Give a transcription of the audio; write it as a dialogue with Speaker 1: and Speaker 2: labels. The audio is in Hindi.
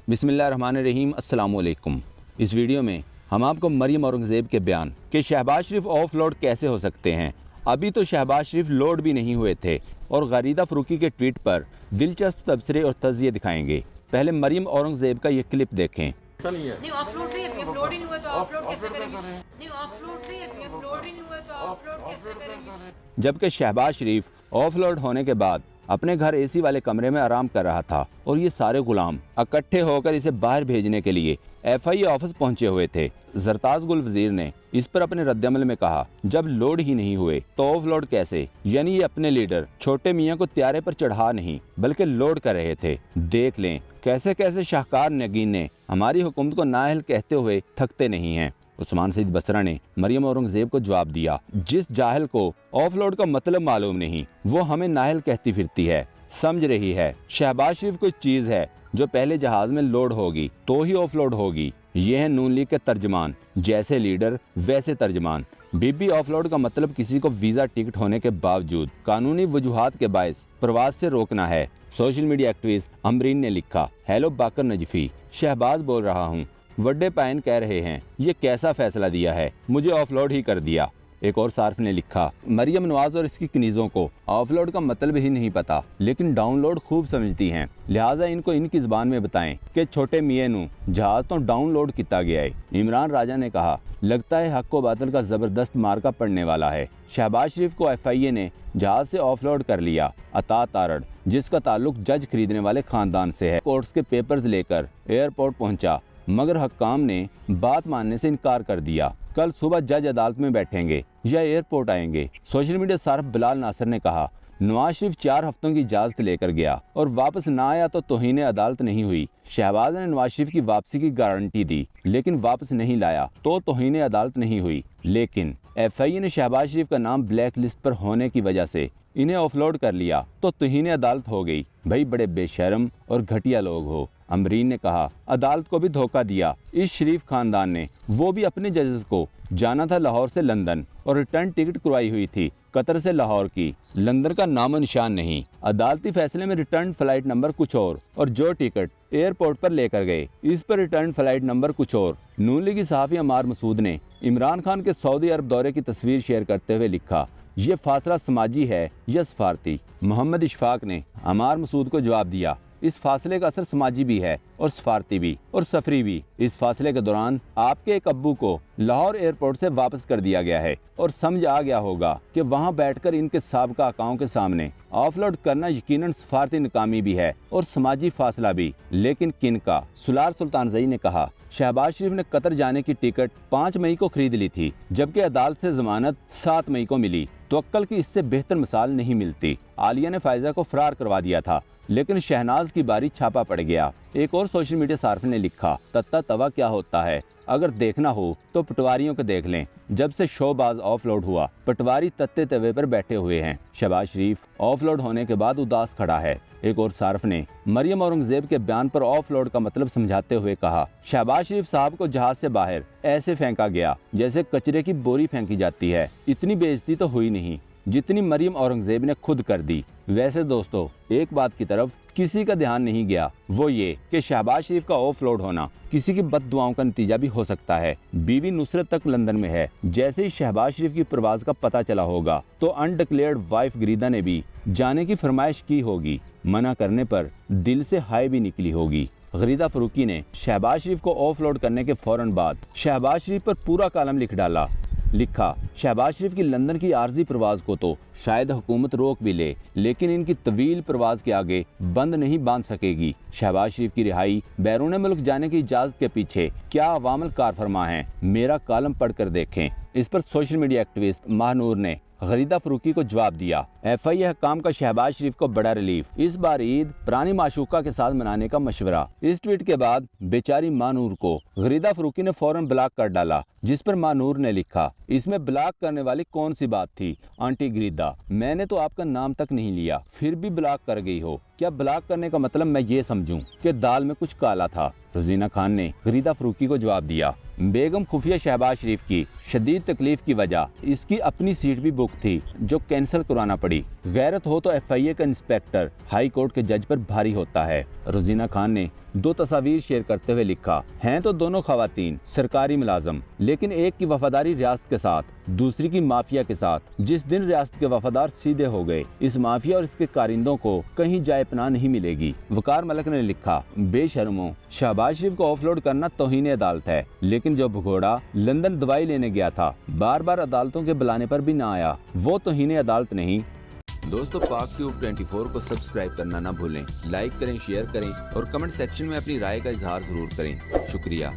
Speaker 1: बिस्मिल्लाहिर्रहमानिर्रहीम, अस्सलामुअलैकुम। इस वीडियो में हम आपको मरियम औरंगज़ेब के बयान कि शहबाज शरीफ ऑफ लोड कैसे हो सकते हैं, अभी तो शहबाज शरीफ लोड भी नहीं हुए थे, और गरीदा फ़रूकी के ट्वीट पर दिलचस्प तबसरे और तज़किये दिखाएंगे। पहले मरियम औरंगज़ेब का ये क्लिप देखें।
Speaker 2: नहीं ऑफलोड नहीं है, अभी अपलोड ही नहीं हुआ तो अपलोड कैसे करेंगे? नहीं ऑफलोड नहीं है, अभी अपलोड ही नहीं हुआ तो अपलोड कैसे करेंगे?
Speaker 1: जबकि शहबाज शरीफ ऑफलोड होने के बाद अपने घर एसी वाले कमरे में आराम कर रहा था और ये सारे गुलाम इकट्ठे होकर इसे बाहर भेजने के लिए FIA ऑफिस पहुंचे हुए थे। जरताज गुल वजीर ने इस पर अपने रद्दमल में कहा, जब लोड ही नहीं हुए तो ऑफलोड कैसे? यानी ये अपने लीडर छोटे मियाँ को त्यारे पर चढ़ा नहीं बल्कि लोड कर रहे थे। देख लें कैसे कैसे शाहकार नगीन ने हमारी हुकूमत को नाअहल कहते हुए थकते नहीं हैं। उस्मान सईद बसरा ने मरियम औरंगज़ेब को जवाब दिया, जिस जाहिल को ऑफलोड का मतलब मालूम नहीं वो हमें नाअहल कहती फिरती है, समझ रही है। शहबाज शरीफ कोई चीज है जो पहले जहाज में लोड होगी तो ही ऑफलोड होगी। ये है नून लीग के तर्जमान, जैसे लीडर वैसे तर्जमान। बीबी ऑफलोड का मतलब किसी को वीजा टिकट होने के बावजूद कानूनी वजूहात के बायस प्रवास से रोकना है। सोशल मीडिया एक्टिविस्ट अमरीन ने लिखा, हेलो बाकर नजफी, शहबाज बोल रहा हूँ। वड्डे पायन कह रहे हैं ये कैसा फैसला दिया है, मुझे ऑफलोड ही कर दिया। एक और सार्फ ने लिखा, मरियम नवाज और इसकी कनीजों को ऑफलोड का मतलब ही नहीं पता, लेकिन डाउनलोड खूब समझती हैं, लिहाजा इनको इनकी जुबान में बताएं कि छोटे मियाँ नू जहाज तो डाउनलोड किया गया है। इमरान राजा ने कहा, लगता है हक व बातिल का जबरदस्त मार्का पड़ने वाला है। शहबाज शरीफ को FIA ने जहाज से ऑफलोड कर लिया। अता तारड़, जिसका ताल्लुक जज खरीदने वाले खानदान से है, कोर्ट्स के पेपर्स लेकर एयरपोर्ट पहुंचा, मगर हक्काम ने बात मानने से इनकार कर दिया। कल सुबह जज अदालत में बैठेंगे या एयरपोर्ट आएंगे। सोशल मीडिया सार्फ बिलाल नासिर ने कहा, नवाज शरीफ 4 हफ्तों की इजाजत लेकर गया और वापस ना आया तो तौहीन अदालत नहीं हुई। शहबाज ने नवाज शरीफ की वापसी की गारंटी दी लेकिन वापस नहीं लाया तो तौहीन अदालत नहीं हुई। लेकिन FIA ने शहबाज शरीफ का नाम ब्लैक लिस्ट पर होने की वजह से इन्हें ऑफलोड कर लिया तो तौहीन अदालत हो गई। भाई बड़े बेशर्म और घटिया लोग हो। अमरीन ने कहा, अदालत को भी धोखा दिया इस शरीफ खानदान ने। वो भी अपने जजेस को जाना था लाहौर से लंदन और रिटर्न टिकट करवाई हुई थी कतर से लाहौर की, लंदन का नामो निशान नहीं। अदालती फैसले में रिटर्न फ्लाइट नंबर कुछ और जो टिकट एयरपोर्ट पर लेकर गए इस पर रिटर्न फ्लाइट नंबर कुछ और। नून लीगी सहाफ़ी अमार मसूद ने इमरान खान के सऊदी अरब दौरे की तस्वीर शेयर करते हुए लिखा, ये फासला समाजी है या सफारती? मोहम्मद इशफाक ने अमार मसूद को जवाब दिया, इस फासले का असर समाजी भी है और सफारती भी और सफरी भी। इस फासले के दौरान आपके एक अब्बू को लाहौर एयरपोर्ट से वापस कर दिया गया है और समझ आ गया होगा कि वहां बैठकर इनके साबका आकाओं के सामने ऑफलोड करना यकीनन सफारती नाकामी भी है और समाजी फासला भी। लेकिन किन का? सुलार सुल्तानजई ने कहा, शहबाज शरीफ ने कतर जाने की टिकट 5 मई को खरीद ली थी, जबकि अदालत से जमानत 7 मई को मिली। तो अक्ल की इससे बेहतर मिसाल नहीं मिलती। आलिया ने फायजा को फरार करवा दिया था लेकिन शहनाज की बारी छापा पड़ गया। एक और सोशल मीडिया सार्फ ने लिखा, तत्ता तवा क्या होता है, अगर देखना हो तो पटवारियों को देख लें। जब से शोबाज ऑफलोड हुआ पटवारी तत्ते तवे पर बैठे हुए हैं। शहबाज शरीफ ऑफलोड होने के बाद उदास खड़ा है। एक और सार्फ ने मरियम औरंगज़ेब के बयान पर ऑफलोड का मतलब समझाते हुए कहा, शहबाज शरीफ साहब को जहाज से बाहर ऐसे फेंका गया जैसे कचरे की बोरी फेंकी जाती है। इतनी बेइज्जती तो हुई नहीं जितनी मरियम औरंगज़ेब ने खुद कर दी। वैसे दोस्तों, एक बात की तरफ किसी का ध्यान नहीं गया, वो ये कि शहबाज शरीफ का ऑफलोड होना किसी की बददुआओं का नतीजा भी हो सकता है। बीवी नुसरत तक लंदन में है। जैसे ही शहबाज शरीफ की प्रवास का पता चला होगा तो अनडिक्लेयर्ड वाइफ गरीदा ने भी जाने की फरमाइश की होगी। मना करने पर दिल से हाय भी निकली होगी। गरीदा फ़रूकी ने शहबाज शरीफ को ऑफलोड करने के फौरन बाद शहबाज शरीफ पर पूरा कालम लिख डाला। लिखा, शहबाज शरीफ की लंदन की आर्जी प्रवास को तो शायद हुकूमत रोक भी ले, लेकिन इनकी तवील प्रवास के आगे बंद नहीं बांध सकेगी। शहबाज शरीफ की रिहाई बैरून मुल्क जाने की इजाजत के पीछे क्या अवामल कार फरमा है, मेरा कालम पढ़कर देखें। इस पर सोशल मीडिया एक्टिविस्ट महानूर ने गरीदा फ़रूकी को जवाब दिया, FIA हकाम का शहबाज शरीफ को बड़ा रिलीफ, इस बार ईद पुरानी माशूका के साथ मनाने का मशवरा। इस ट्वीट के बाद बेचारी मानूर को गरीदा फ़रूकी ने फौरन ब्लॉक कर डाला, जिस पर मानूर ने लिखा, इसमें ब्लॉक करने वाली कौन सी बात थी आंटी गरीदा, मैंने तो आपका नाम तक नहीं लिया फिर भी ब्लॉक कर गई हो। क्या ब्लॉक करने का मतलब मैं ये समझूं कि दाल में कुछ काला था? रोजीना खान ने गरीदा फ़रूकी को जवाब दिया, बेगम खुफिया शहबाज शरीफ की शदीद तकलीफ की वजह इसकी अपनी सीट भी बुक थी जो कैंसिल करवाना पड़ी। गैरत हो तो FIA का इंस्पेक्टर हाई कोर्ट के जज पर भारी होता है। रोजीना खान ने दो तस्वीर शेयर करते हुए लिखा, हैं तो दोनों खवातीन सरकारी मुलाजम, लेकिन एक की वफादारी रियासत के साथ, दूसरी की माफिया के साथ। जिस दिन रियासत के वफादार सीधे हो गए, इस माफिया और इसके कारिंदों को कहीं जाए पनाह नहीं मिलेगी। वकार मलिक ने लिखा, बेशर्मों, शहबाज शरीफ को ऑफलोड करना तौहीन अदालत है, लेकिन जो भगोड़ा लंदन दवाई लेने गया था, बार बार अदालतों के बुलाने पर भी ना आया, वो तौहीन अदालत नहीं। दोस्तों, पाक ट्यूब 24 को सब्सक्राइब करना ना भूलें, लाइक करें, शेयर करें और कमेंट सेक्शन में अपनी राय का इजहार जरूर करें। शुक्रिया।